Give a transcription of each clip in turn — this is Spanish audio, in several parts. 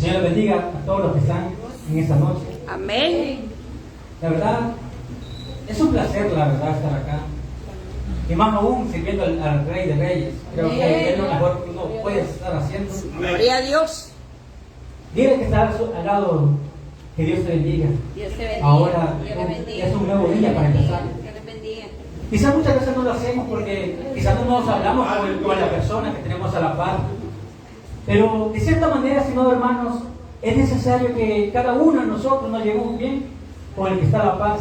Señor bendiga a todos los que están en esta noche. Amén. La verdad, es un placer, la verdad, estar acá. Y más aún sirviendo al Rey de Reyes. Creo que es lo mejor que uno puede estar haciendo. Gloria a Dios. Dile que está al lado, que Dios te bendiga. Dios te bendiga. Ahora Dios le bendiga. es un nuevo día para empezar. Dios le bendiga. Quizás muchas veces no lo hacemos porque quizás no nos hablamos con la persona que tenemos a la par. Pero de cierta manera, estimados hermanos, es necesario que cada uno de nosotros nos llevemos bien con el que está a la par,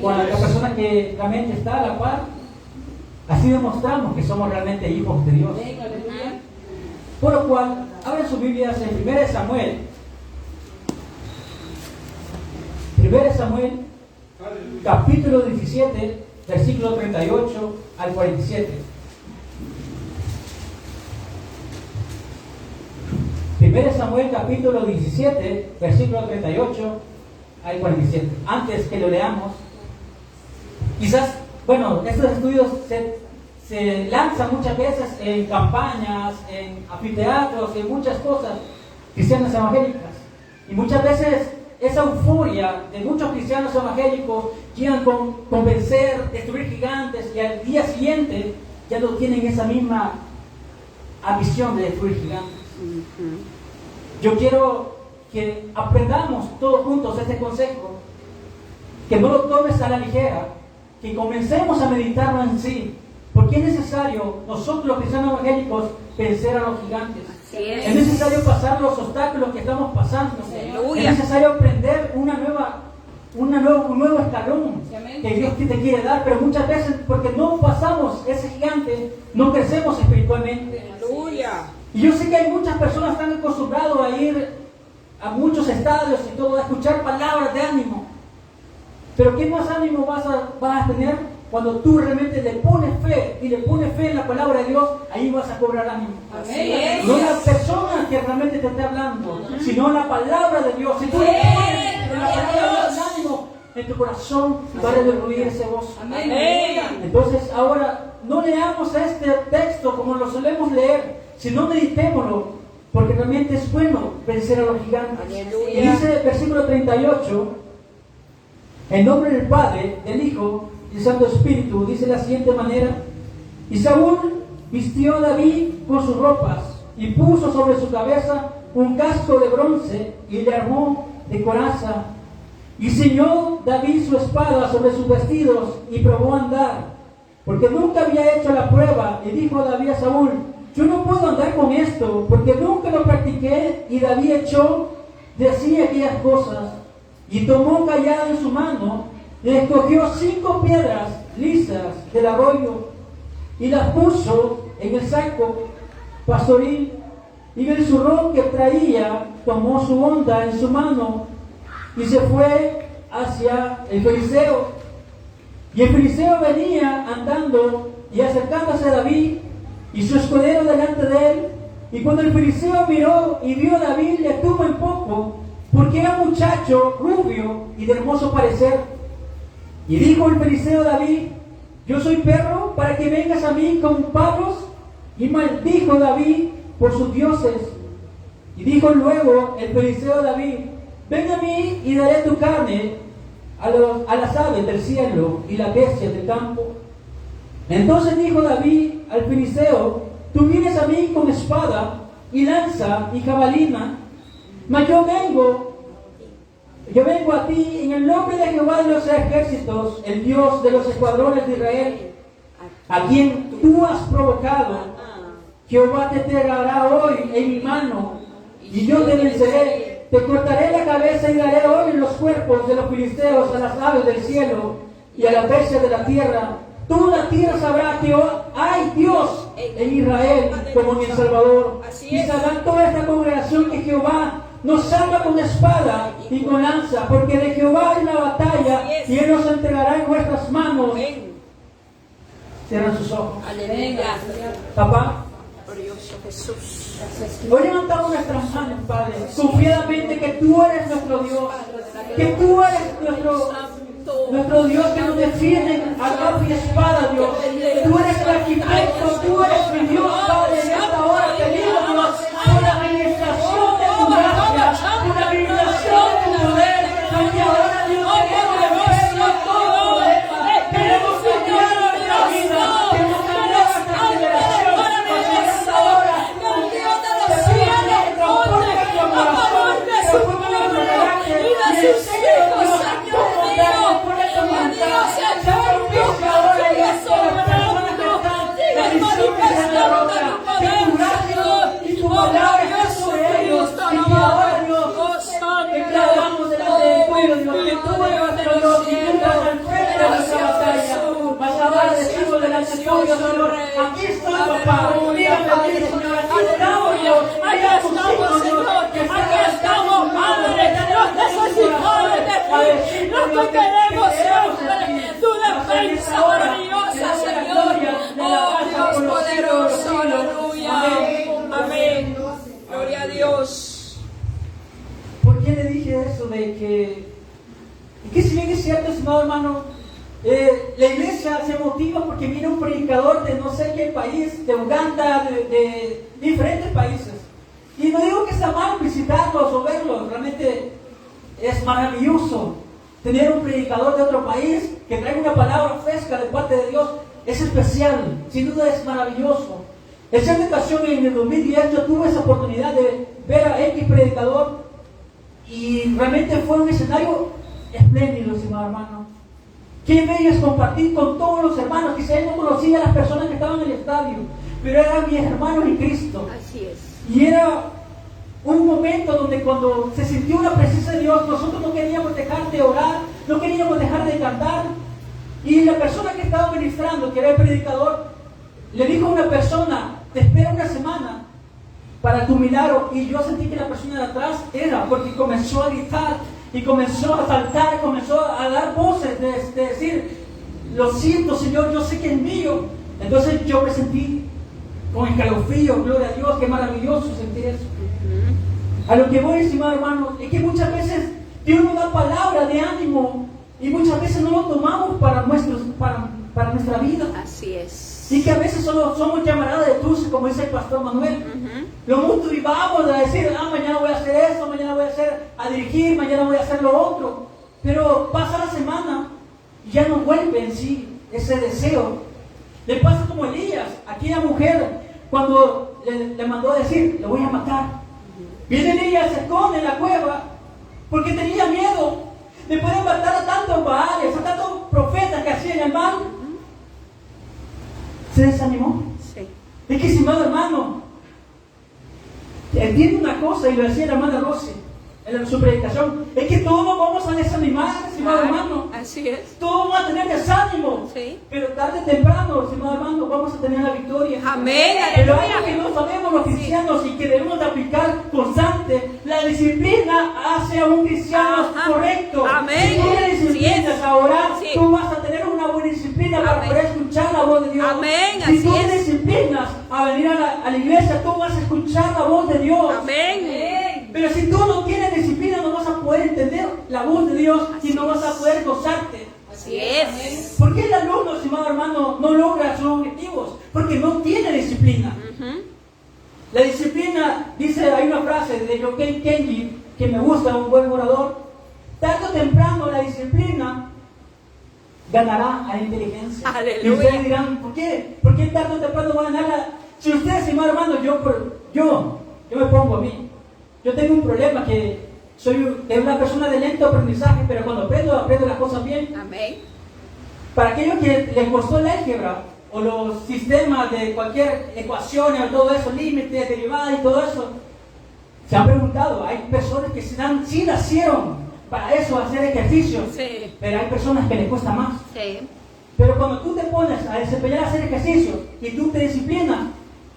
con la persona que realmente está a la par. Así demostramos que somos realmente hijos de Dios. Por lo cual, abran sus Biblias en 1 Samuel. 1 Samuel, capítulo 17, versículo 38 al 47. 1 Samuel, capítulo 17, versículo 38 al 47. Antes que lo leamos, quizás, bueno, estos estudios se lanzan muchas veces en campañas, en anfiteatros, en muchas cosas cristianas evangélicas. Y muchas veces esa euforia de muchos cristianos evangélicos quieran convencer, destruir gigantes, y al día siguiente ya no tienen esa misma ambición de destruir gigantes. Yo quiero que aprendamos todos juntos este consejo, que no lo tomes a la ligera, que comencemos a meditarlo en sí, porque es necesario nosotros los cristianos evangélicos vencer a los gigantes. Es necesario pasar los obstáculos que estamos pasando. Aleluya. Es necesario aprender un nuevo escalón que Dios te quiere dar, pero muchas veces porque no pasamos ese gigante, no crecemos espiritualmente. Aleluya. Y yo sé que hay muchas personas que están acostumbradas a ir a muchos estadios y todo, a escuchar palabras de ánimo. Pero ¿qué más ánimo vas a tener cuando tú realmente le pones fe y le pones fe en la palabra de Dios? Ahí vas a cobrar ánimo. Amén. No la persona que realmente te está hablando, sino la palabra de Dios. Si tú le pones en la palabra de Dios ánimo en tu corazón, va a redarguir ese gozo. Amén. Entonces ahora no leamos este texto como lo solemos leer, sino meditémoslo, porque realmente es bueno vencer a los gigantes. Aleluya. Y dice el versículo 38, en nombre del Padre, del Hijo y del Santo Espíritu, dice de la siguiente manera: y Saúl vistió a David con sus ropas y puso sobre su cabeza un casco de bronce y le armó de coraza, y ciñó David su espada sobre sus vestidos y probó a andar, porque nunca había hecho la prueba. Y dijo David a Saúl: yo no puedo andar con esto, porque nunca lo practiqué. Y David echó de sí aquellas cosas, y tomó un cayado en su mano, y escogió 5 piedras lisas del arroyo, y las puso en el saco pastoril, y en el zurrón que traía tomó su honda en su mano, y se fue hacia el Filiseo. Y el Filiseo venía andando y acercándose a David, y su escudero delante de él. Y cuando el Filiseo miró y vio a David, le tuvo en poco, porque era muchacho rubio y de hermoso parecer. Y dijo el Filiseo a David: yo soy perro para que vengas a mí con palos. Y maldijo David por sus dioses. Y dijo luego el Filiseo a David: ven a mí y daré tu carne a las aves del cielo y las bestias del campo. Entonces dijo David al Filiseo: tú vienes a mí con espada y lanza y jabalina, mas yo vengo a ti en el nombre de Jehová de los ejércitos, el Dios de los escuadrones de Israel, a quien tú has provocado. Jehová te entregará hoy en mi mano, y yo te venceré. Te cortaré la cabeza y daré hoy los cuerpos de los filisteos a las aves del cielo y a las bestias de la tierra. Toda la tierra sabrá que hay Dios en Israel como en El Salvador. Y sabrá toda esta congregación que Jehová nos salva con espada y con lanza, porque de Jehová es la batalla y Él nos entregará en nuestras manos. Cierran sus ojos. Aleluya. Papá, Glorioso Jesús. hoy levantamos nuestras manos, Padre, confiadamente que tú eres nuestro Dios, que tú eres nuestro Dios que nos defiende a capa y espada, Dios. Tú eres el arquitecto, tú eres mi Dios, Padre. En esta hora te digo, Dios, por la administración de tu gracia, tuyo, Dios, que tú eres nuestro Dios, y tú estás al frente de nuestra batalla. Mas ahora decimos delante tuyo, Señor, aquí estoy, papá, dígame aquí, Señor, aquí estamos, Dios, Aquí estamos, Señor. Aquí estamos, Padre. Los necesitamos de ti. Los que queremos siempre tu defensa maravillosa, Señor. Oh, Dios poderoso, aleluya. Amén. Gloria a Dios. ¿Por qué le dije eso de que si bien es cierto, estimado hermano, la iglesia se motiva porque viene un predicador de no sé qué país, de Uganda, de diferentes países? Y no digo que está mal visitarlos o verlos, realmente es maravilloso tener un predicador de otro país que traiga una palabra fresca de parte de Dios. Es especial, sin duda es maravilloso. En cierta ocasión en el 2010 yo tuve esa oportunidad de ver a X predicador y realmente fue un escenario espléndido, estimado hermano. Qué bello es compartir con todos los hermanos. Quizá él no conocía a las personas que estaban en el estadio, pero eran mis hermanos en Cristo. Así es. Y era un momento donde cuando se sintió la presencia de Dios, nosotros no queríamos dejar de orar, no queríamos dejar de cantar. Y la persona que estaba ministrando, que era el predicador, le dijo a una persona: te espera una semana para tu milagro. Y yo sentí que la persona de atrás era, porque comenzó a gritar y comenzó a saltar, comenzó a dar voces de decir: lo siento, Señor, yo sé que es mío. Entonces yo me sentí con escalofrío. Gloria a Dios, qué maravilloso sentir eso. A lo que voy, estimado hermano, es que muchas veces Dios nos da palabras de ánimo y muchas veces no lo tomamos para nuestra vida. Así es. Y que a veces solo somos llamaradas de tus, como dice el pastor Manuel. Lo motivamos a decir: mañana voy a hacer esto, mañana voy a dirigir, mañana voy a hacer lo otro. Pero pasa la semana y ya no vuelve en sí ese deseo. Le pasa como Elías, aquella mujer, cuando le mandó a decir: le voy a matar. Viene Elías, se esconde en la cueva porque tenía miedo. Después de matar a tantos baales, a tantos profetas que hacían el mal, se desanimó. Sí. Es que, estimado hermano, entiende una cosa, y lo decía la hermana Rosy en su predicación: es que todos nos vamos a desanimar, estimado hermano. Así es. Todos vamos a tener desánimo. Sí. Pero tarde o temprano, estimado hermano, vamos a tener la victoria. Amén, Pero aleluya. algo que no sabemos los cristianos y que debemos de aplicar constante: la disciplina hace a un cristiano Ajá. correcto. Amén. Si tú le disciplinas Sí. a orar, Sí. tú vas a tener una buena disciplina para Amén. poder escuchar la voz de Dios. Amén, Si así tú es. te disciplinas a venir a la iglesia, tú vas a escuchar la voz de Dios. Amén. Pero si tú no tienes disciplina, no vas a poder entender la voz de Dios y no vas a poder gozarte. Así es. ¿Por qué el alumno, estimado hermano, no logra sus objetivos? Porque no tiene disciplina. La disciplina, dice, hay una frase de Yohei Kenji que me gusta, un buen orador: tarde o temprano la disciplina ganará a la inteligencia. Aleluya. Y ustedes dirán: ¿por qué? ¿Por qué tarde o temprano va a ganar? Si ustedes, estimado hermano, yo me pongo a mí. Yo tengo un problema, que soy de una persona de lento aprendizaje, pero cuando aprendo las cosas bien. Amén. Para aquellos que les costó el álgebra o los sistemas de cualquier ecuación o todo eso, límites, derivadas y todo eso, se han preguntado: hay personas que sí nacieron para eso, hacer ejercicios, Sí. pero hay personas que les cuesta más. Sí. Pero cuando tú te pones a desempeñar, a hacer ejercicios y tú te disciplinas,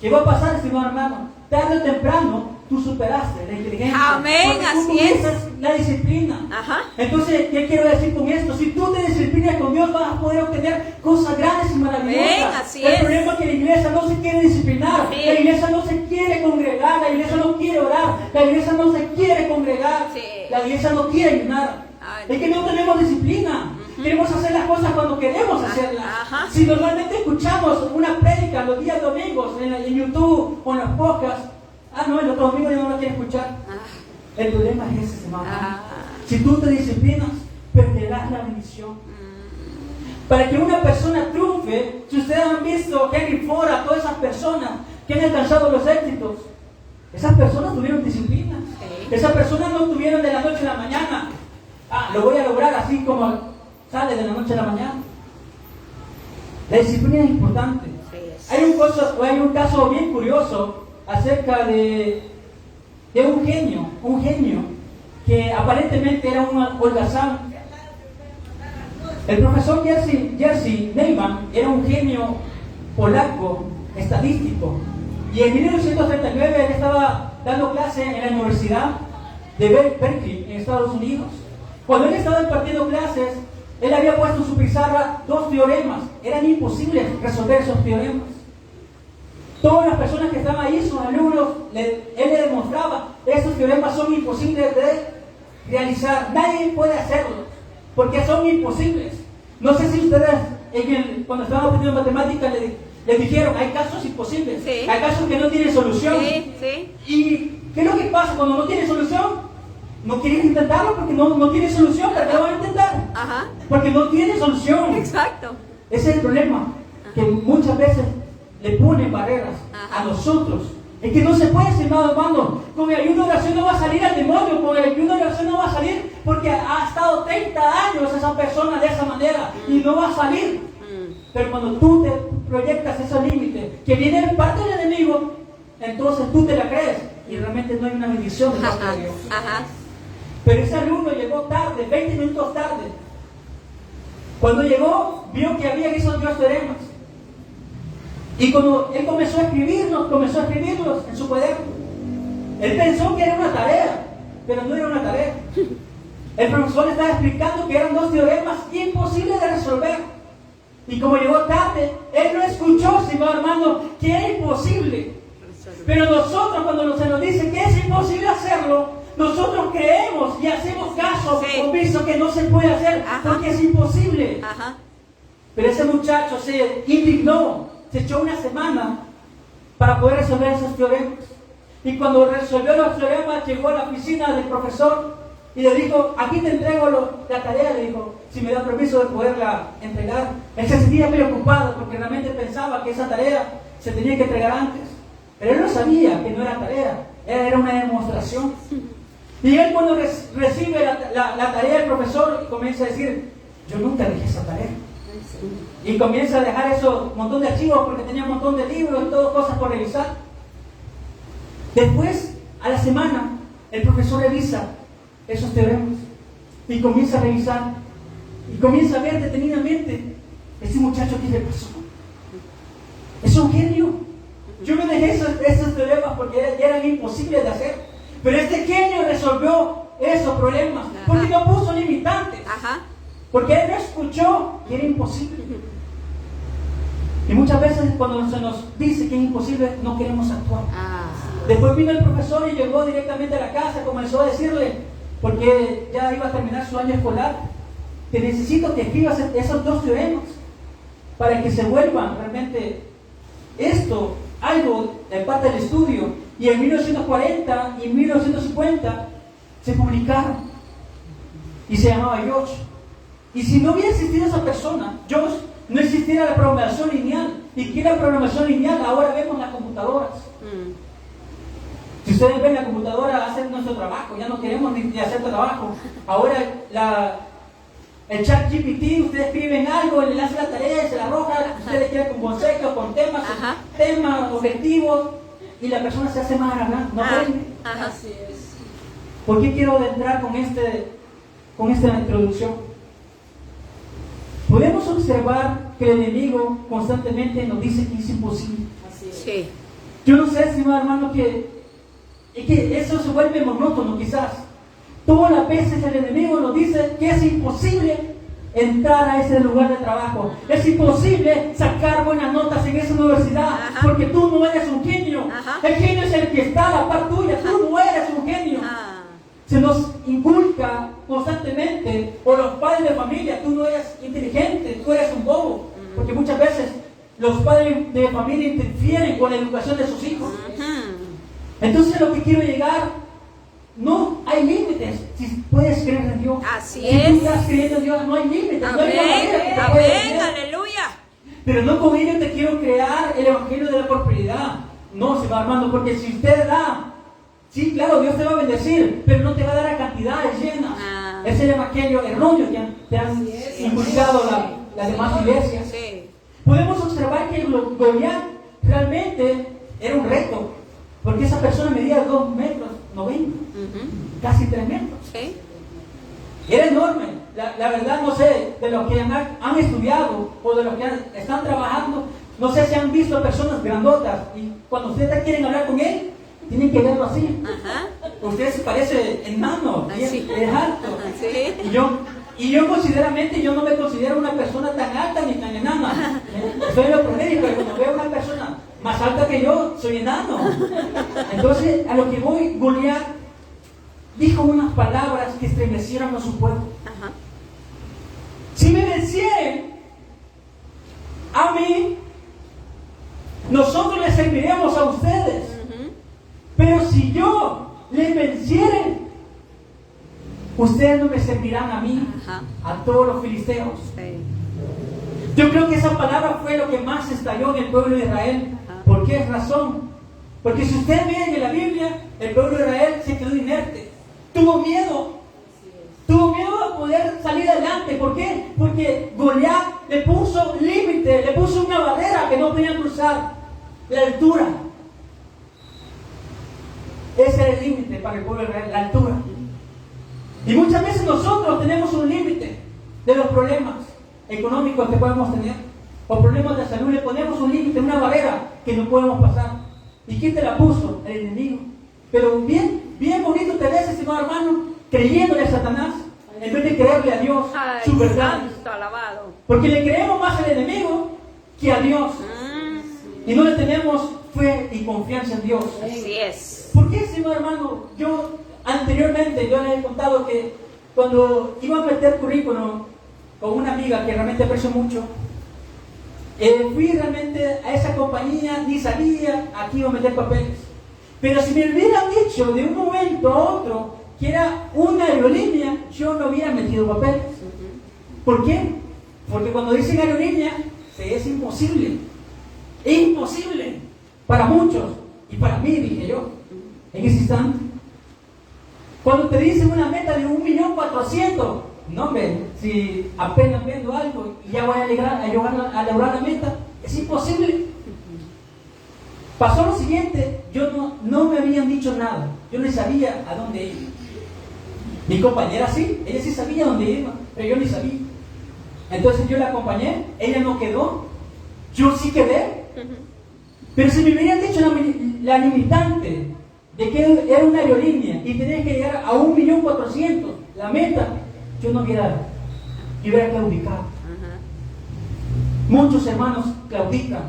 ¿qué va a pasar, estimado hermano? Tarde o temprano tú superaste la inteligencia. Amén, Porque tú así es. comienzas la disciplina. Ajá. Entonces, ¿qué quiero decir con esto? Si tú te disciplinas con Dios, vas a poder obtener cosas grandes y maravillosas. Amén, así El es. problema es que la iglesia no se quiere disciplinar, Sí. la iglesia no se quiere congregar, la iglesia no quiere orar, la iglesia no se quiere congregar, Sí. la iglesia no quiere ayunar. Ay, Es que no tenemos disciplina. Queremos hacer las cosas cuando queremos hacerlas. Ajá. Si normalmente escuchamos una prédica los días domingos en YouTube o en los podcasts, no, el otro domingo yo no lo quiero escuchar. El problema es ese, hermano. Si tú te disciplinas, perderás la bendición. Para que una persona triunfe, si ustedes han visto Henry Ford, a todas esas personas que han alcanzado los éxitos, esas personas tuvieron disciplina. Sí. Esas personas no tuvieron de la noche a la mañana: lo voy a lograr así como sale de la noche a la mañana. La disciplina es importante. Sí. Hay un caso bien curioso acerca de un genio que aparentemente era un holgazán. El profesor Jerzy Neyman era un genio polaco, estadístico. Y en 1939 él estaba dando clase en la Universidad de Berkeley, en Estados Unidos. Cuando él estaba impartiendo clases, él había puesto en su pizarra 2 teoremas. Eran imposibles resolver esos teoremas. Todas las personas que estaban ahí, sus alumnos, él le demostraba, esos teoremas son imposibles de realizar. Nadie puede hacerlo, porque son imposibles. No sé si ustedes, cuando estaban aprendiendo matemáticas, les dijeron, hay casos imposibles, Sí. hay casos que no tienen solución. Sí, sí. ¿Y qué es lo que pasa cuando no tiene solución? No quieren intentarlo porque no tiene solución, pero lo van a intentar. Ajá. Porque no tiene solución. Exacto. Ese es el problema, que muchas veces le ponen barreras Ajá. a nosotros. Es que no se puede, estimado hermano. Con el ayuno de oración no va a salir al demonio, con el ayuno de oración no va a salir porque ha estado 30 años esa persona de esa manera y no va a salir. Pero cuando tú te proyectas ese límite que viene de parte del enemigo, entonces tú te la crees y realmente no hay una bendición de parte de Dios. Ajá. Pero ese alumno llegó tarde, 20 minutos tarde. Cuando llegó, vio que había esos 2 teoremas. Y cuando él comenzó a escribirlos en su cuaderno, él pensó que era una tarea, pero no era una tarea. El profesor le estaba explicando que eran 2 teoremas imposibles de resolver. Y como llegó tarde, él no escuchó, estimado hermano, que era imposible. Pero nosotros, cuando se nos dice que es imposible hacerlo, nosotros creemos y hacemos caso Sí. omiso que no se puede hacer. Ajá. Porque es imposible. Ajá. Pero ese muchacho se indignó, se echó una semana para poder resolver esos teoremas. Y cuando resolvió los teoremas, llegó a la oficina del profesor y le dijo, aquí te entrego la tarea, le dijo, si me da permiso de poderla entregar. Él se sentía preocupado porque realmente pensaba que esa tarea se tenía que entregar antes. Pero él no sabía que no era tarea, era una demostración. Y él cuando recibe la tarea del profesor comienza a decir, yo nunca dejé esa tarea. Y comienza a dejar esos montón de archivos porque tenía un montón de libros y todo, cosas por revisar. Después, a la semana, el profesor revisa esos teoremas y comienza a revisar y comienza a ver detenidamente ese muchacho que le pasó. Es un genio. Yo me dejé esos teoremas porque eran imposibles de hacer, pero este genio resolvió esos problemas porque no puso limitantes. Ajá. Porque él no escuchó que era imposible. Y muchas veces cuando se nos dice que es imposible, no queremos actuar. Después vino el profesor y llegó directamente a la casa, comenzó a decirle, porque ya iba a terminar su año escolar, que necesito que escribas esos 2 teoremas para que se vuelvan realmente esto, algo de parte del estudio. Y en 1940 y 1950 se publicaron y se llamaba Josh. Y si no hubiera existido esa persona, Josh, no existiera la programación lineal. ¿Y qué es la programación lineal? Ahora vemos las computadoras. Si ustedes ven la computadora, hacen nuestro trabajo, ya no queremos ni hacer trabajo. Ahora el chat GPT, ustedes escriben algo, le hacen la tarea y se la arroja, ustedes quieren con consejos, con temas, objetivos, y la persona se hace más arrogante, no aprende. Así es. ¿Por qué quiero entrar con esta introducción? Podemos observar que el enemigo constantemente nos dice que es imposible. Sí. Yo no sé, estimado hermano, que eso se vuelve monótono quizás. Todas las veces el enemigo nos dice que es imposible entrar a ese lugar de trabajo. Es imposible sacar buenas notas en esa universidad porque tú no eres un genio. El genio es el que está a la par tuya, tú no eres un genio. Se nos inculca constantemente, o los padres de familia, tú no eres inteligente, tú eres un bobo. Porque muchas veces los padres de familia interfieren con la educación de sus hijos. Entonces lo que quiero llegar, no hay límites si puedes creer en Dios. Así si es. tú estás creyendo en Dios, no hay límites. No hay manera que te puedes Amén. creer. Aleluya. Pero no con ello te quiero crear el evangelio de la prosperidad. No, se va armando, porque si usted da, sí, claro, Dios te va a bendecir, pero no te va a dar a cantidades llenas. Es el evangelio erróneo que te han inculcado las demás iglesias. Sí. Podemos observar que Goliat realmente era un reto, porque esa persona medía 2 metros 90, Ujú. casi 3 metros. Sí. Era enorme. La verdad no sé, de los que han estudiado o de los que están trabajando, no sé si han visto personas grandotas y cuando ustedes quieren hablar con él, tienen que verlo así. Ajá. Usted se parece enano, Ay, sí. es alto. Sí. Y yo consideramente, yo no me considero una persona tan alta ni tan enana. Soy lo promedio, pero cuando veo a una persona más alta que yo, soy enano. Entonces, a lo que voy, Goliat dijo unas palabras que estremecieron a su pueblo. Ajá. Si me vencieren a mí, nosotros les serviremos a ustedes. Ujú. Pero si yo les venciere, ustedes no me servirán a mí, Ajá. a todos los filisteos. Sí. Yo creo que esa palabra fue lo que más estalló en el pueblo de Israel. Ajá. ¿Por qué razón? Porque si ustedes ven en la Biblia, el pueblo de Israel se quedó inerte. Tuvo miedo. Tuvo miedo a poder salir adelante. ¿Por qué? Porque Goliat le puso límite, le puso una barrera que no podían cruzar. La altura. Ese era el límite para el pueblo de Israel, la altura. Y muchas veces nosotros tenemos un límite de los problemas económicos que podemos tener, o problemas de salud, le ponemos un límite, una barrera que no podemos pasar. ¿Y quién te la puso? El enemigo. Pero bien bonito te ves, estimado hermano, creyéndole a Satanás, en vez de creerle a Dios Ay, su verdad. santo alabado. Porque le creemos más al enemigo que a Dios. Y no le tenemos fe y confianza en Dios. Así es. ¿Por qué, estimado hermano? Anteriormente yo les he contado que cuando iba a meter currículum con una amiga que realmente aprecio mucho, fui realmente a esa compañía, ni sabía a qué iba a meter papeles. Pero si me hubieran dicho de un momento a otro que era una aerolínea, yo no hubiera metido papeles. ¿Por qué? Porque cuando dicen aerolínea, es imposible. Es imposible para muchos y para mí, dije yo, en ese instante. Cuando te dicen una meta de 1.400.000, no, hombre, si apenas vendo algo y ya voy a lograr la meta, es imposible. Pasó lo siguiente, yo no me habían dicho nada, yo no sabía a dónde iba. Mi compañera sí, ella sí sabía a dónde iba, pero yo ni sabía. Entonces yo la acompañé, ella no quedó, yo sí quedé. Pero si me hubieran dicho la limitante de que era una aerolínea y tenía que llegar a 1.400.000, la meta, yo hubiera claudicado. Ajá. Muchos hermanos claudican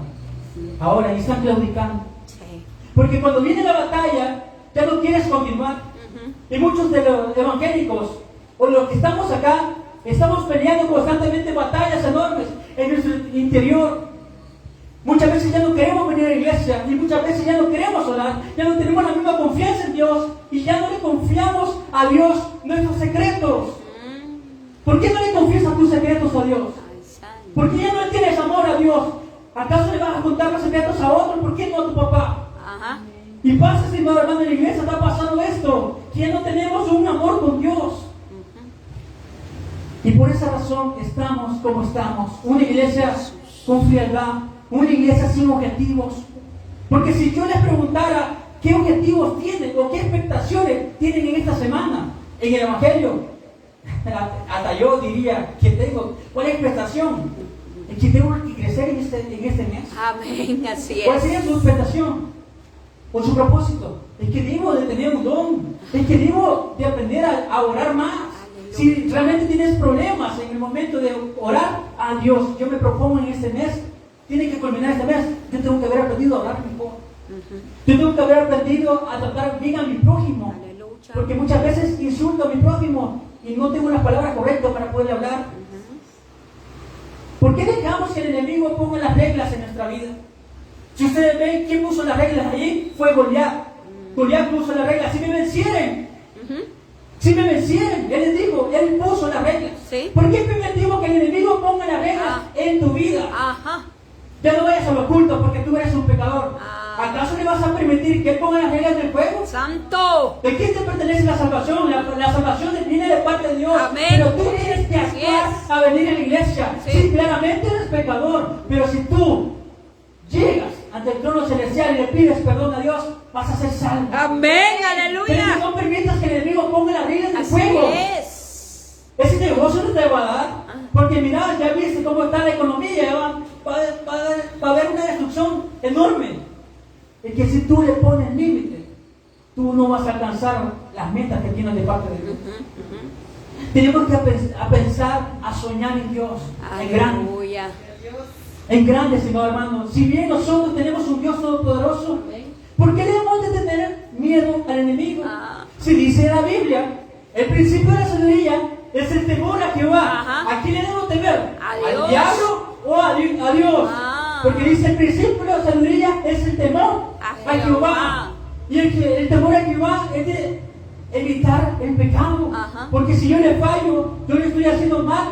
ahora y están claudicando. Sí. Porque cuando viene la batalla, ya no quieres continuar. Ujú. Y muchos de los evangélicos, o los que estamos acá, estamos peleando constantemente batallas enormes en nuestro interior. Muchas veces ya no queremos venir a la iglesia, y muchas veces ya no queremos orar, ya no tenemos la misma confianza en Dios, y ya no le confiamos a Dios nuestros secretos. ¿Por qué no le confiesas tus secretos a Dios? Ay, santo. ¿Por qué ya no le tienes amor a Dios? ¿Acaso le vas a contar los secretos a otro? ¿Por qué no a tu papá? Ajá. Y pasa, estimado hermano, en la iglesia está pasando esto, que ya no tenemos un amor con Dios. Y por esa razón estamos como estamos. Una iglesia con frialdad, una iglesia sin objetivos. Porque si yo les preguntara qué objetivos tienen o qué expectaciones tienen en esta semana en el Evangelio, hasta yo diría que tengo, ¿cuál es la expectación? Es que tengo que crecer en este mes. Amén, así ¿Cuál es. sería su expectación? ¿O su propósito? Es que debo de tener un don. Es que debo de aprender a orar más. Aleluya. Si realmente tienes problemas en el momento de orar a Dios, yo me propongo en este mes, tiene que culminar este mes, yo tengo que haber aprendido a orar mejor. Yo tengo que haber aprendido a tratar bien a mi prójimo. Aleluya. Porque muchas veces insulto a mi prójimo y no tengo las palabras correctas para poder hablar. ¿Por qué dejamos que el enemigo ponga las reglas en nuestra vida? Si ustedes ven quién puso las reglas allí, fue Goliat. Goliat puso las reglas. Si me vencieren, si me vencieren, él les dijo, él puso las reglas. Sí. ¿Por qué permitimos que el enemigo ponga las reglas en tu vida? Ajá. Ya no vayas a lo oculto porque tú eres un pecador. Ah. ¿Acaso le vas a permitir que él ponga las reglas del juego? Santo. ¿De quién te pertenece la salvación? La salvación viene de parte de Dios. Amén. Pero tú tienes que Así actuar a venir a la iglesia. Sí. Sí, claramente eres pecador. Pero si tú llegas ante el trono celestial y le pides perdón a Dios, vas a ser salvo. Amén, Pero aleluya. no permitas que el enemigo ponga las reglas del Así juego. es. Ese negocio no te va a dar. Porque mira, ya viste cómo está la economía. Va a haber una destrucción enorme. Es que si tú le pones límite, tú no vas a alcanzar las metas que tienes de parte de Dios. Tenemos que pensar, a soñar en Dios, en grande. Aleluya. En grande, Señor hermano. Si bien nosotros tenemos un Dios todopoderoso, ¿por qué debemos de tener miedo al enemigo? Si dice la Biblia, el principio de la sabiduría es el temor a Jehová. Ajá. ¿A quién le debemos temer? A Dios. ¿Al diablo o a Dios? Porque dice el principio de la sabiduría es el temor A a Jehová. Jehová. Y el temor a Jehová es de evitar el pecado. Ajá. Porque si yo le fallo, yo le estoy haciendo mal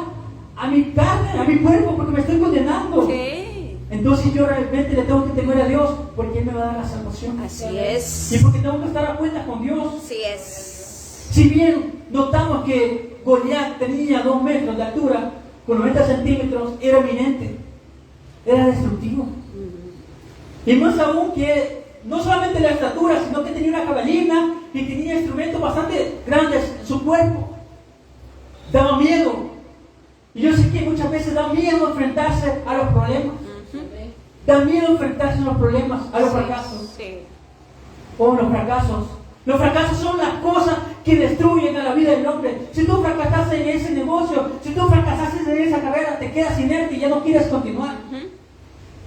a mi carne, a mi cuerpo, porque me estoy condenando. Sí. Entonces yo realmente le tengo que temer a Dios, porque Él me va a dar la salvación. Así es. Y porque tengo que estar a cuenta con Dios. Así es. Si bien notamos que Goliat tenía 2 metros de altura, con 90 centímetros, era eminente, era destructivo. Y más aún que no solamente la estatura, sino que tenía una jabalina y tenía instrumentos bastante grandes en su cuerpo. Daba miedo. Y yo sé que muchas veces da miedo enfrentarse a los problemas. Da miedo enfrentarse a los problemas, a los fracasos. Sí. Oh, los fracasos. Los fracasos son las cosas que destruyen a la vida del hombre. Si tú fracasaste en ese negocio, si tú fracasaste en esa carrera, te quedas inerte y ya no quieres continuar.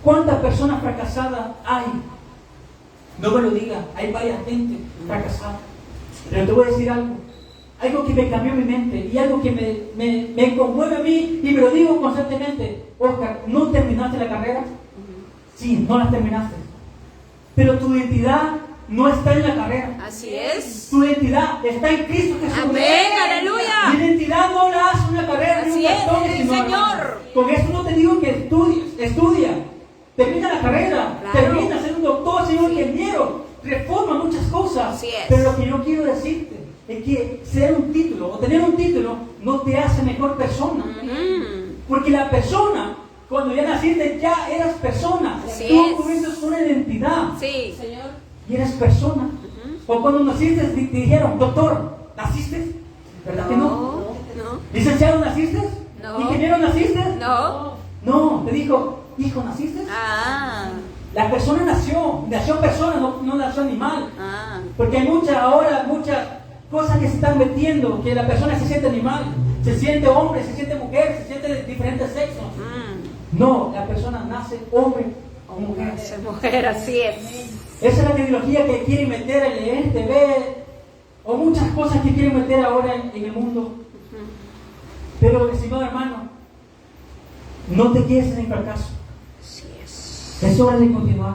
¿Cuántas personas fracasadas hay? No me lo diga, hay varias gente fracasada. Pero te voy a decir algo que me cambió mi mente y algo que me conmueve a mí y me lo digo constantemente. Oscar, ¿no terminaste la carrera? Sí, no la terminaste. Pero tu identidad no está en la carrera. Así es. Tu identidad está en Cristo Jesús. Amén, aleluya. Mi identidad no la hace una carrera ni un Así es, cartón, sí, sino, Señor. con esto no te digo que estudies, estudia. Termina la carrera, Claro. termina ser un doctor, ser un ingeniero, reforma muchas cosas. Así es. Pero lo que yo quiero decirte es que ser un título o tener un título no te hace mejor persona. Porque la persona, cuando ya naciste, ya eras persona. Así Tú es. tuviste una identidad Sí. y eres persona. O cuando naciste, te dijeron, doctor, ¿naciste? ¿Verdad que no? No. ¿Licenciado, naciste? No. ¿Ingeniero, naciste? No. No, te dijo, hijo, ¿naciste? La persona nació persona, no nació animal. Porque hay muchas cosas que se están metiendo, que la persona se siente animal, se siente hombre, se siente mujer, se siente de diferentes sexos. No, la persona nace hombre o mujer. Esa mujer, así es. Esa es la tecnología que quieren meter el TV o muchas cosas que quieren meter ahora en el mundo. Pero, estimado hermano, no te quedes en el fracaso. Así es. Es hora de continuar.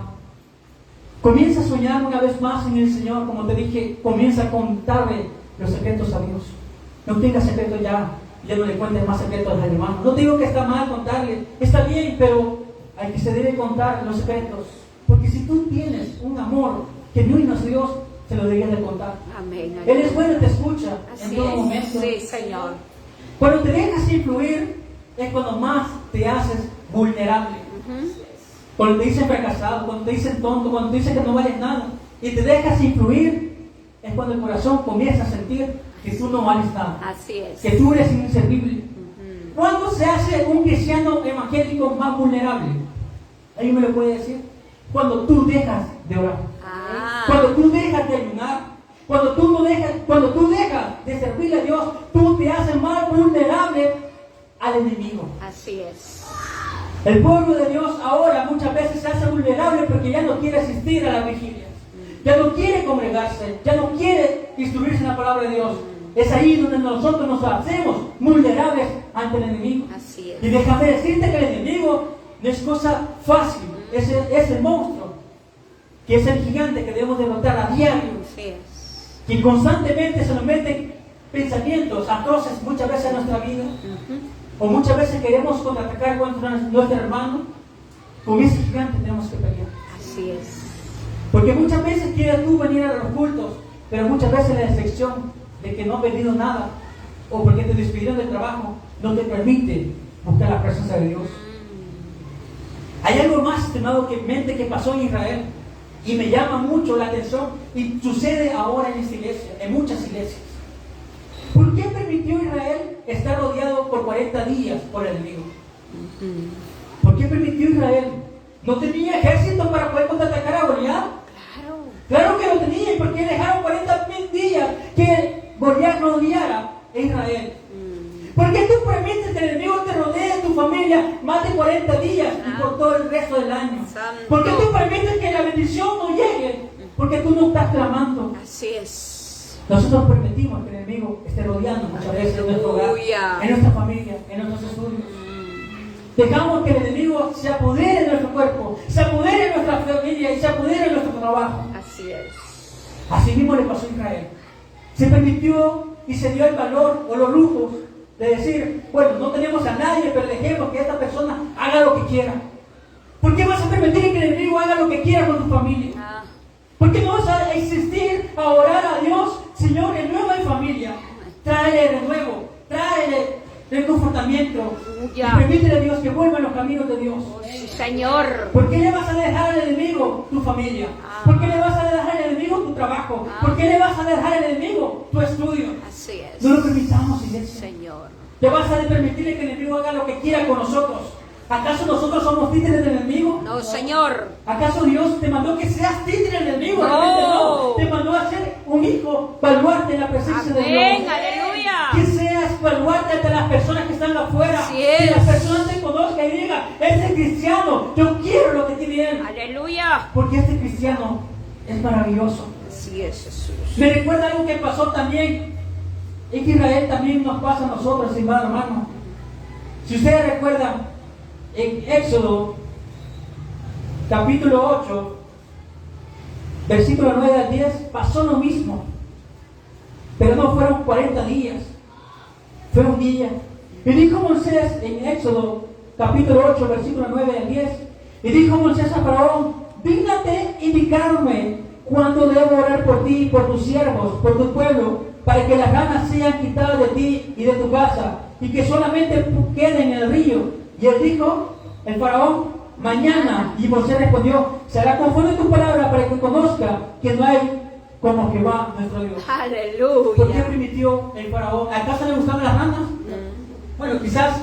Comienza a soñar una vez más en el Señor, como te dije, comienza a contarle los secretos a Dios. No tengas secretos ya no le cuentes más secretos al hermano. No te digo que está mal contarle, está bien, pero hay que se debe contar los secretos. Porque si tú tienes un amor que no es Dios, se lo debes de contar. Amén. Él es bueno y te escucha en Así todo es. momento. Sí, Señor. Cuando te dejas influir es cuando más te haces vulnerable. Cuando te dicen fracasado, cuando te dicen tonto, cuando te dicen que no vales nada y te dejas influir, es cuando el corazón comienza a sentir que tú no vales nada, Así es. que tú eres inservible. ¿Cuándo se hace un cristiano evangélico más vulnerable? ¿Alguien me lo puede decir? Cuando tú dejas de orar, cuando tú dejas de ayunar, cuando tú dejas de servirle a Dios, tú te haces más vulnerable al enemigo. Así es. El pueblo de Dios ahora muchas veces se hace vulnerable porque ya no quiere asistir a la vigilia, ya no quiere congregarse, ya no quiere instruirse en la palabra de Dios. Es ahí donde nosotros nos hacemos vulnerables ante el enemigo. Así es. Y déjame decirte que el enemigo no es cosa fácil, es el monstruo, que es el gigante que debemos derrotar a diario, Así es. que constantemente se nos meten pensamientos atroces muchas veces en nuestra vida. O muchas veces queremos contraatacar contra nuestro hermano. Con ese gigante tenemos que pelear. Así es. Porque muchas veces quieres tú venir a los cultos, pero muchas veces la decepción de que no has venido nada, o porque te despidieron del trabajo, no te permite buscar la presencia de Dios. Hay algo más, estimado, que pasó en Israel y me llama mucho la atención y sucede ahora en esta iglesia, en muchas iglesias. ¿Por qué permitió Israel estar rodeado por 40 días por el enemigo? ¿Por qué permitió Israel? ¿No tenía ejército para poder contraatacar a Goliat? Claro que lo tenía. ¿Y por qué dejaron 40,000 días que Goliat rodeara a Israel? ¿Por qué tú permites que el enemigo te rodee, tu familia, más de 40 días y por todo el resto del año? ¿Por qué tú permites que la bendición no llegue? Porque tú no estás clamando. Así es. Nosotros permitimos que el enemigo esté rodeando muchas veces en nuestro hogar, en nuestra familia, en nuestros estudios. Dejamos que el enemigo se apodere de nuestro cuerpo, se apodere de nuestra familia y se apodere de nuestro trabajo. Así es. Así mismo le pasó a Israel. Se permitió y se dio el valor o los lujos de decir, bueno, no tenemos a nadie, pero dejemos que esta persona haga lo que quiera. ¿Por qué vas a permitir que el enemigo haga lo que quiera con tu familia? ¿Por qué no vas a insistir a orar a Dios? Señor, renueva mi familia. Tráele renuevo, tráele reconfortamiento. Y permítele a Dios que vuelva a los caminos de Dios. Sí, Señor. ¿Por qué le vas a dejar al enemigo tu familia? ¿Por qué le vas a dejar al enemigo tu trabajo? ¿Por qué le vas a dejar al enemigo tu estudio? Así es. No lo permitamos, iglesia. Señor. ¿Te vas a permitirle que el enemigo haga lo que quiera con nosotros? ¿Acaso nosotros somos títeres del enemigo? No, Señor. ¿Acaso Dios te mandó que seas títere del enemigo? No. Te mandó a ser un hijo, baluarte en la presencia de Dios. Amén, aleluya. Que seas baluarte ante las personas que están afuera. Así es. Que las personas te conozcan y digan, este cristiano, yo quiero lo que tiene él. Aleluya. Porque este cristiano es maravilloso. Así es, Jesús. Me recuerda algo que pasó también. En Israel también nos pasa a nosotros, hermano. Si ustedes recuerdan, en Éxodo, capítulo 8, versículo 9 al 10, pasó lo mismo. Pero no fueron 40 días, fue un día. Y dijo Moisés en Éxodo, capítulo 8, versículo 9 al 10, y dijo Moisés a Faraón, dígnate indicarme cuándo debo orar por ti, por tus siervos, por tu pueblo, para que las ranas sean quitadas de ti y de tu casa, y que solamente queden en el río. Y él dijo, el faraón, mañana. Y Moisés respondió, será conforme tu palabra para que conozca que no hay como Jehová nuestro Dios. Aleluya. ¿Por qué permitió el faraón? ¿Acaso le gustaban las ranas? Bueno, quizás,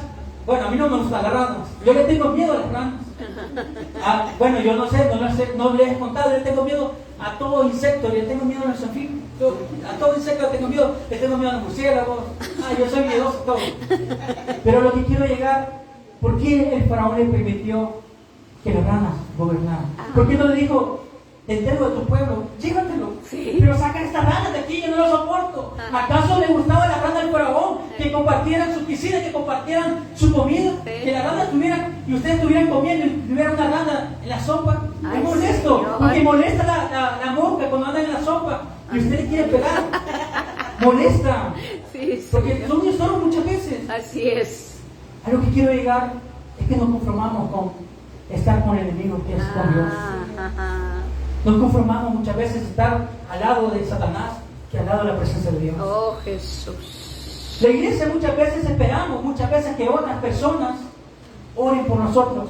a mí no me gustan las ranas. Yo le tengo miedo a las ranas. Bueno, yo no sé, no les he contado, le tengo miedo a todo insecto, le tengo miedo a los anfibios. A todo insecto le tengo miedo a los murciélagos. Yo soy miedoso a todo. Pero lo que quiero llegar, ¿por qué el faraón le permitió que las ranas gobernaran? ¿Por qué no le dijo, te entrego de tu pueblo, llévatelo? Sí. Pero saca estas ranas de aquí, yo no lo soporto. ¿Acaso le gustaba la rana del faraón? Que compartieran su piscina, que compartieran su comida, que las ranas tuvieran, y ustedes estuvieran comiendo y tuviera una rana en la sopa. Es molesto, Señor. porque molesta la mosca cuando andan en la sopa y usted le quiere pegar. Molesta, Sí, porque Señor. son un estorbo muchas veces. Así es. A lo que quiero llegar es que nos conformamos con estar con el enemigo, que es con Dios. Nos conformamos muchas veces estar al lado de Satanás que al lado de la presencia de Dios. Oh, Jesús. La iglesia muchas veces esperamos, muchas veces que otras personas oren por nosotros,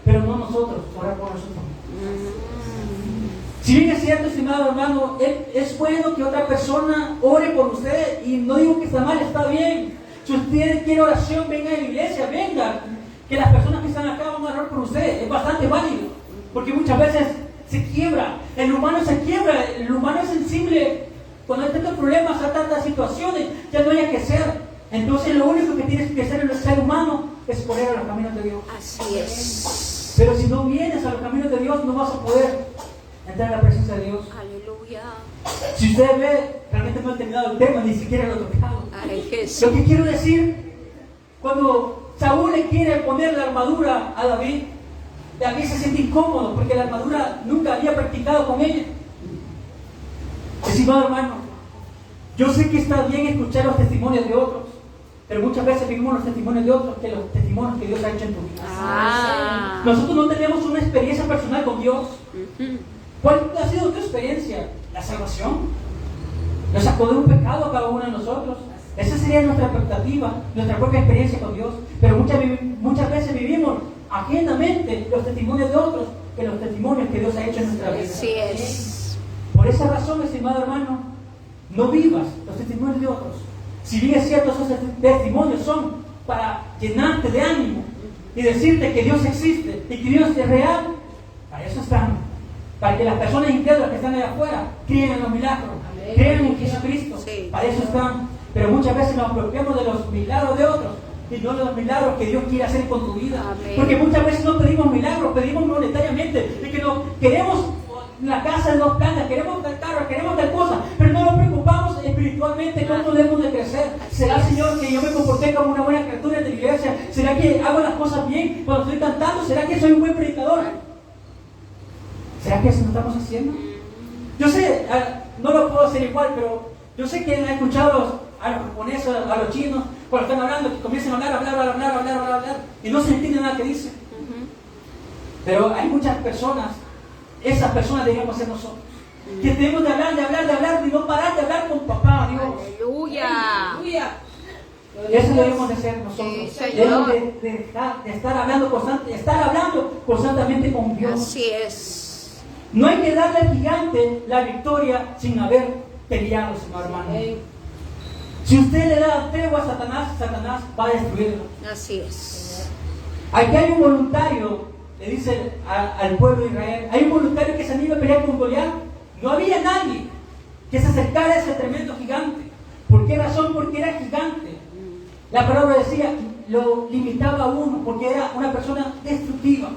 pero no nosotros orar por nosotros. Si bien es cierto, estimado hermano, es bueno que otra persona ore por usted, y no digo que está mal, está bien. Si usted quiere oración, venga a la iglesia, venga. Que las personas que están acá van a orar por usted, es bastante válido, porque muchas veces se quiebra, el humano se quiebra, el humano es sensible. Cuando hay tantos problemas, hay tantas situaciones, ya no hay que hacer. Entonces lo único que tienes que hacer en el ser humano es correr a los caminos de Dios. Así es. Pero si no vienes a los caminos de Dios, no vas a poder entrar a la presencia de Dios. Aleluya. Si usted ve, realmente no he terminado el tema, ni siquiera lo he tocado. Ay, Lo Jesús. que quiero decir, cuando Saúl le quiere poner la armadura a David se siente incómodo porque la armadura nunca había practicado con ella. Estimado hermano, yo sé que está bien escuchar los testimonios de otros, pero muchas veces vivimos los testimonios de otros que los testimonios que Dios ha hecho en tu vida. Nosotros no tenemos una experiencia personal con Dios. ¿Cuál ha sido tu experiencia? La salvación. Nos sacó de un pecado a cada uno de nosotros. Esa sería nuestra expectativa, nuestra propia experiencia con Dios. Pero muchas veces vivimos ajenamente los testimonios de otros que los testimonios que Dios ha hecho en nuestra vida. Así es. Por esa razón, estimado hermano, no vivas los testimonios de otros. Si bien es cierto, esos testimonios son para llenarte de ánimo y decirte que Dios existe y que Dios es real, para eso están. Para que las personas incrédulas que están allá afuera crean en los milagros, crean en Jesucristo. Sí. Para eso están. Pero muchas veces nos apropiamos de los milagros de otros y no de los milagros que Dios quiere hacer con tu vida. Amén. Porque muchas veces no pedimos milagros, pedimos monetariamente y que no queremos la casa de 2 plantas, queremos tal carro, queremos tal cosa, pero no nos preocupamos espiritualmente cómo debemos de crecer. ¿Será, Señor, que yo me comporté como una buena criatura de la iglesia? ¿Será que hago las cosas bien cuando estoy cantando? ¿Será que soy un buen predicador? ¿Será que eso lo estamos haciendo? Yo sé, no lo puedo hacer igual, pero yo sé que han escuchado a los japoneses, a los chinos, cuando están hablando, que comienzan a hablar, y no se entiende nada que dicen. Pero hay muchas personas, esas personas debemos ser nosotros, que tenemos de hablar, y no parar de hablar con papá, Dios. Aleluya. Eso debemos de ser nosotros. Sí, Señor. Debemos de estar hablando constantemente con Dios. Así es. No hay que darle al gigante la victoria sin haber peleado, señor hermano. Si usted le da tregua a Satanás, Satanás va a destruirlo. Así es. Aquí hay un voluntario, le dice al pueblo de Israel, hay un voluntario que se anima a pelear con Goliat. No había nadie que se acercara a ese tremendo gigante. ¿Por qué razón? Porque era gigante. La palabra decía, lo limitaba a uno, porque era una persona destructiva,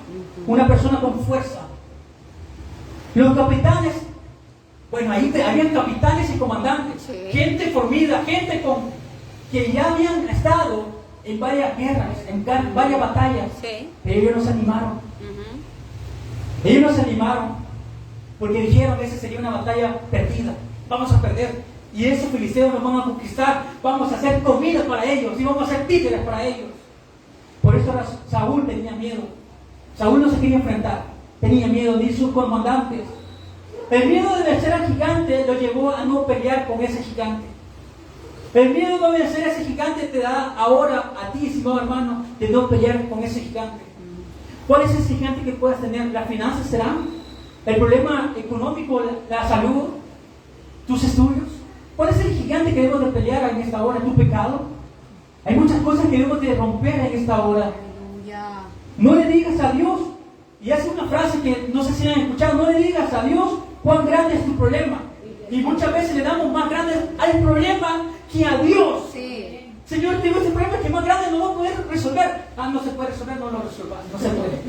una persona con fuerza. Los capitanes, bueno, ahí habían capitanes y comandantes, Sí. gente formida, gente que ya habían estado en varias guerras, en varias batallas, Sí. pero ellos no se animaron. Ujú. Ellos no se animaron porque dijeron que esa sería una batalla perdida, vamos a perder. Y esos filisteos nos van a conquistar, vamos a hacer comida para ellos y vamos a hacer títeres para ellos. Por eso Saúl tenía miedo. Saúl no se quería enfrentar, tenía miedo, ni sus comandantes. El miedo de vencer al gigante lo llevó a no pelear con ese gigante. El miedo de vencer a ese gigante te da ahora a ti, estimado hermano, de no pelear con ese gigante. ¿Cuál es ese gigante que puedas tener? ¿Las finanzas serán? ¿El problema económico, la salud, tus estudios? ¿Cuál es el gigante que debemos de pelear en esta hora? ¿Tu pecado? Hay muchas cosas que debemos de romper en esta hora. Aleluya. No le digas a Dios, y hace una frase que no sé si la han escuchado, no le digas a Dios cuán grande es tu problema. Y muchas veces le damos más grande al problema que a Dios. Sí. Señor, tengo este problema que es más grande, no voy a poder resolver. No se puede resolver, no lo resuelvas, no se puede.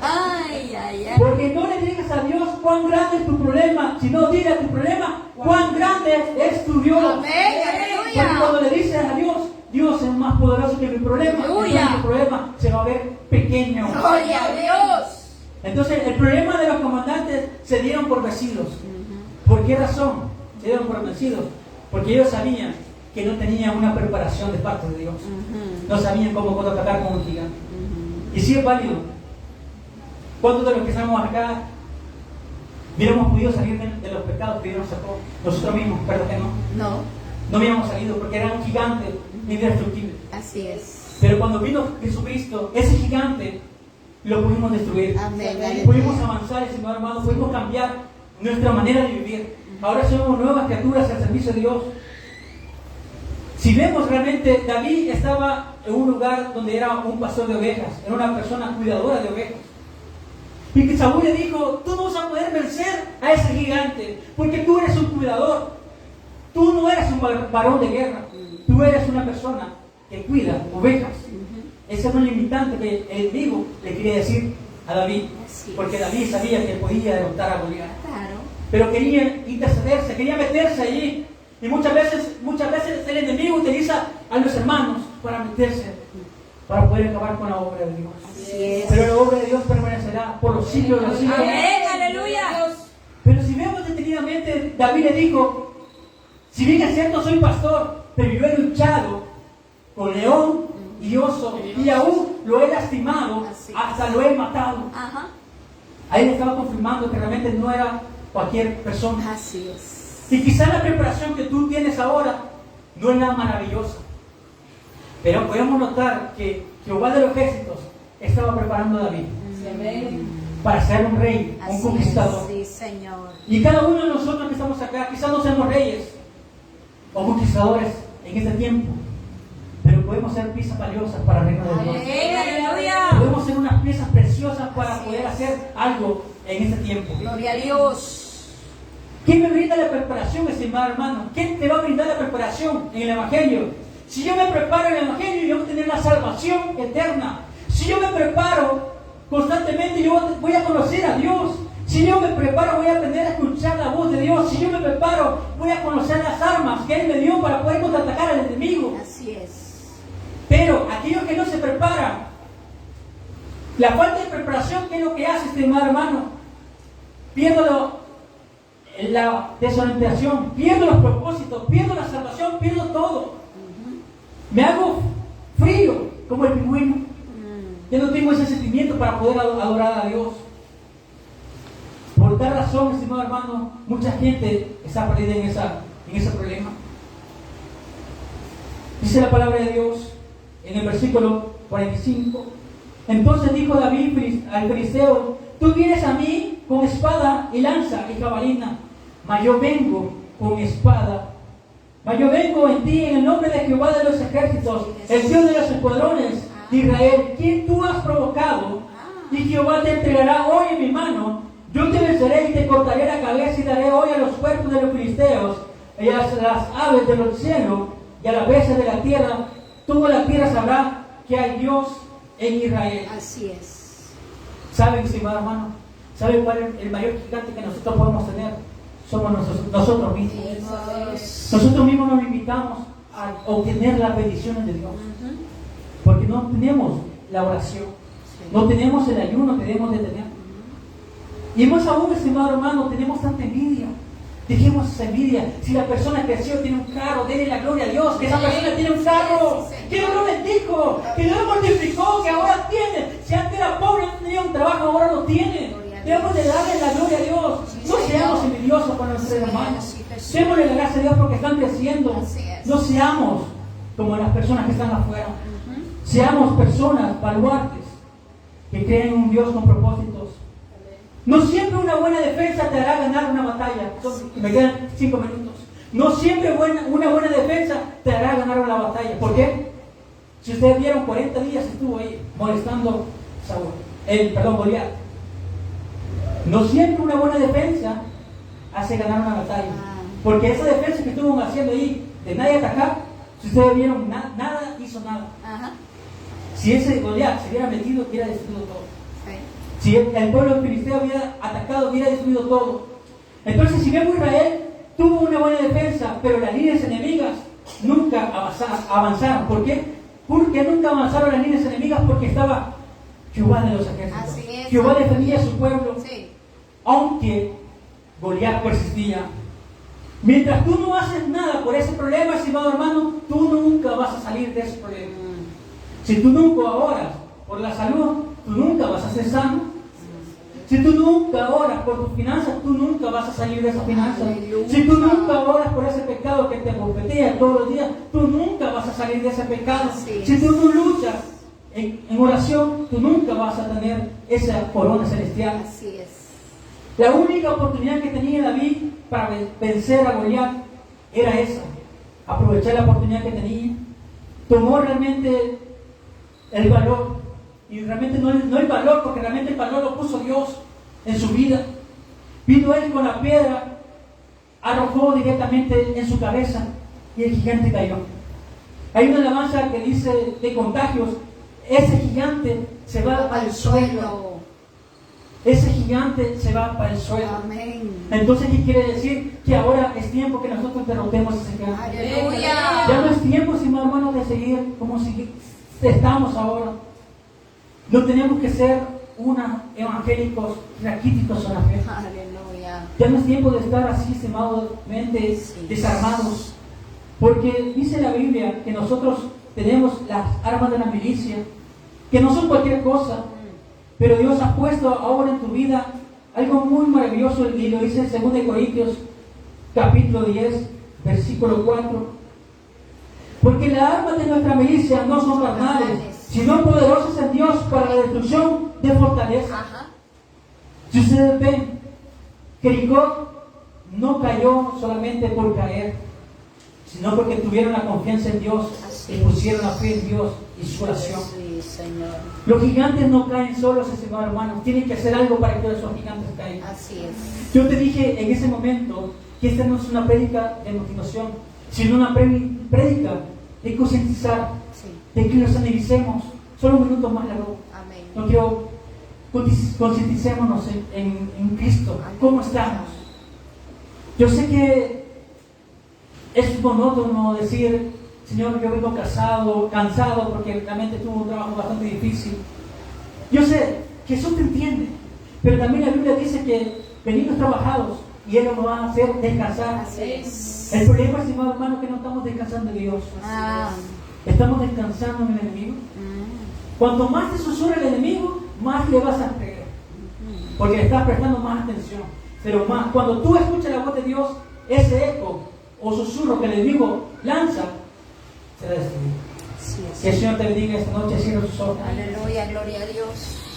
Ay, ay, ay. Porque no le digas a Dios cuán grande es tu problema, sino dile a tu problema cuán grande es tu Dios. Amén, Porque aleluya. cuando le dices a Dios, Dios es más poderoso que mi problema, Aleluya. entonces mi problema se va a ver pequeño. Gloria a Dios. Entonces el problema de los comandantes se dieron por vencidos. ¿Por qué razón se dieron por vencidos? Porque ellos sabían que no tenían una preparación de parte de Dios. No sabían cómo contraatacar con un gigante. Y sí es válido. ¿Cuántos de los que estamos acá hubiéramos podido salir de los pecados que Dios nos sacó? Nosotros mismos, ¿verdad que no? No, No hubiéramos salido porque era un gigante indestructible. así es. Pero cuando vino Jesucristo, ese gigante lo pudimos destruir. Amén. Pudimos avanzar, estimado hermano, pudimos cambiar nuestra manera de vivir. Ahora somos nuevas criaturas al servicio de Dios. Si vemos realmente, David estaba en un lugar donde era un pastor de ovejas, era una persona cuidadora de ovejas. Y que Saúl le dijo, tú no vas a poder vencer a ese gigante, porque tú eres un cuidador. Tú no eres un varón de guerra, tú eres una persona que cuida ovejas. Ese es un limitante que el enemigo le quería decir a David, porque David sabía que podía derrotar a Goliat. Claro. Pero quería intercederse, quería meterse allí. Y muchas veces el enemigo utiliza a los hermanos para meterse, para poder acabar con la obra de Dios. Así es. Pero la obra de Dios permanecerá por los siglos de los siglos. Amén, aleluya. Pero si vemos detenidamente, David le dijo, si bien es cierto soy pastor, pero yo he luchado con león y oso, y aún lo he lastimado, hasta lo he matado. Ajá. Ahí le estaba confirmando que realmente no era cualquier persona. Así es. Y quizá la preparación que tú tienes ahora no es nada maravillosa. Pero podemos notar que Jehová de los ejércitos estaba preparando a David Amén. para ser un rey, un Así conquistador. es, sí, Señor. Y cada uno de nosotros que estamos acá, quizás no seamos reyes o conquistadores en este tiempo, pero podemos ser piezas valiosas para el reino de Dios. Aleluya. Podemos ser unas piezas preciosas para Así poder es. hacer algo en este tiempo. Gloria a Dios. ¿Quién me brinda la preparación, estimado hermano? ¿Quién te va a brindar la preparación en el Evangelio? Si yo me preparo en el Evangelio, yo voy a tener la salvación eterna. Si yo me preparo constantemente, yo voy a conocer a Dios. Si yo me preparo, voy a aprender a escuchar la voz de Dios. Si yo me preparo, voy a conocer las armas que Él me dio para poder contraatacar al enemigo. Así es. Pero aquellos que no se preparan, la falta de preparación, ¿qué es lo que hace, estimado hermano? Pierdo la desorientación, pierdo los propósitos, pierdo la salvación, pierdo todo. Me hago frío como el pingüino. Ya no tengo ese sentimiento para poder adorar a Dios. Por tal razón, estimado hermano, mucha gente está perdida en ese problema. Dice la palabra de Dios en el versículo 45. Entonces dijo David al filisteo: tú vienes a mí con espada y lanza y jabalina, mas yo vengo con espada. Mas yo vengo en ti en el nombre de Jehová de los ejércitos, el Dios de los escuadrones de Israel, quien tú has provocado, y Jehová te entregará hoy en mi mano. Yo te venceré y te cortaré la cabeza y daré hoy a los cuerpos de los filisteos y a las aves de los cielos y a las bestias de la tierra. Toda la tierra sabrá que hay Dios en Israel. Así es. ¿Saben, estimado hermano? ¿Saben cuál es el mayor gigante que nosotros podemos tener? Somos nosotros mismos. Dios. Nosotros mismos nos limitamos a obtener las bendiciones de Dios. Porque no tenemos la oración, no tenemos el ayuno que debemos de tener. Y más aún, estimado hermano, tenemos tanta envidia. Dejemos esa envidia. Si la persona creció, tiene un carro, denle la gloria a Dios, que esa persona tiene un carro, que Dios lo bendijo, que Dios lo multiplicó, que ahora tiene. Si antes era pobre, no tenía un trabajo, ahora lo tiene. Debemos de darle la gloria a Dios. No seamos envidiosos con nuestros hermanos. Démosle la gracia a Dios porque están creciendo. No seamos como las personas que están afuera. Seamos personas baluartes que creen en un Dios con propósitos. No siempre una buena defensa te hará ganar una batalla. Me quedan 5 minutos. No siempre una buena defensa te hará ganar una batalla. ¿Por qué? Si ustedes vieron, 40 días estuvo ahí molestando Goliat. No siempre una buena defensa hace ganar una batalla. Porque esa defensa que estuvo haciendo ahí, de nadie atacar, si ustedes vieron, nada hizo nada. Si ese Goliat se hubiera metido, hubiera destruido todo. Si el pueblo filisteo hubiera atacado, hubiera destruido todo. Entonces, si vemos Israel, tuvo una buena defensa, pero las líneas enemigas nunca avanzaron. ¿Por qué? Porque nunca avanzaron las líneas enemigas porque estaba Jehová de los ejércitos. Jehová defendía a su pueblo, aunque Goliat persistía. Mientras tú no haces nada por ese problema, estimado hermano, tú nunca vas a salir de ese problema. Si tú nunca oras por la salud, tú nunca vas a ser sano. Si tú nunca oras por tus finanzas, tú nunca vas a salir de esas finanzas. Si tú nunca oras por ese pecado que te bofetea todos los días, tú nunca vas a salir de ese pecado. Si tú no luchas en oración, tú nunca vas a tener esa corona celestial. Así es. La única oportunidad que tenía David para vencer a Goliat era esa. Aprovechar la oportunidad que tenía. Tomó realmente el valor. Y realmente no el valor, porque realmente el valor lo puso Dios en su vida. Vino él con la piedra, arrojó directamente en su cabeza y el gigante cayó. Hay una alabanza que dice de Contagios: ese gigante se va al suelo. Ese gigante se va para el suelo. Amén. Entonces, ¿qué quiere decir? Que ahora es tiempo que nosotros derrotemos ese gigante. Aleluya. Ya no es tiempo, si hermanos, de seguir como si estamos ahora. No tenemos que ser evangélicos raquíticos en la fe. Aleluya. Ya no es tiempo de estar así, estimadamente desarmados. Porque dice la Biblia que nosotros tenemos las armas de la milicia, que no son cualquier cosa, pero Dios ha puesto ahora en tu vida algo muy maravilloso, y lo dice en 2 Corintios capítulo 10, versículo 4. Porque las armas de nuestra milicia no son carnales, sino poderosas en Dios para la destrucción de fortalezas. Ajá. Si ustedes ven, Jericó no cayó solamente por caer, sino porque tuvieron la confianza en Dios y pusieron la fe en Dios y su oración. Sí, Señor. Los gigantes no caen solos, estimados hermanos. Tienen que hacer algo para que esos gigantes caigan. Así es. Yo te dije en ese momento que esta no es una prédica de motivación, sino una prédica de concientizar, Sí. de que nos analicemos. Solo un minuto más largo. Amén. No quiero concienticémonos en Cristo. ¿Cómo estamos? Yo sé que es monótono decir, Señor, yo vengo cansado porque realmente tuve un trabajo bastante difícil. Yo sé, Jesús te entiende, pero también la Biblia dice que venimos trabajados y Él nos va a hacer descansar. Así es. El problema, estimado hermano, es que no estamos descansando de Dios. Ah. Estamos descansando en el enemigo. Cuanto más te susurra el enemigo, más le vas a creer, porque le estás prestando más atención. Pero más, cuando tú escuchas la voz de Dios, ese eco o susurro que el enemigo lanza, será destruido. Así es. Que el Señor te bendiga esta noche, cierra sus ojos. Aleluya, gloria a Dios.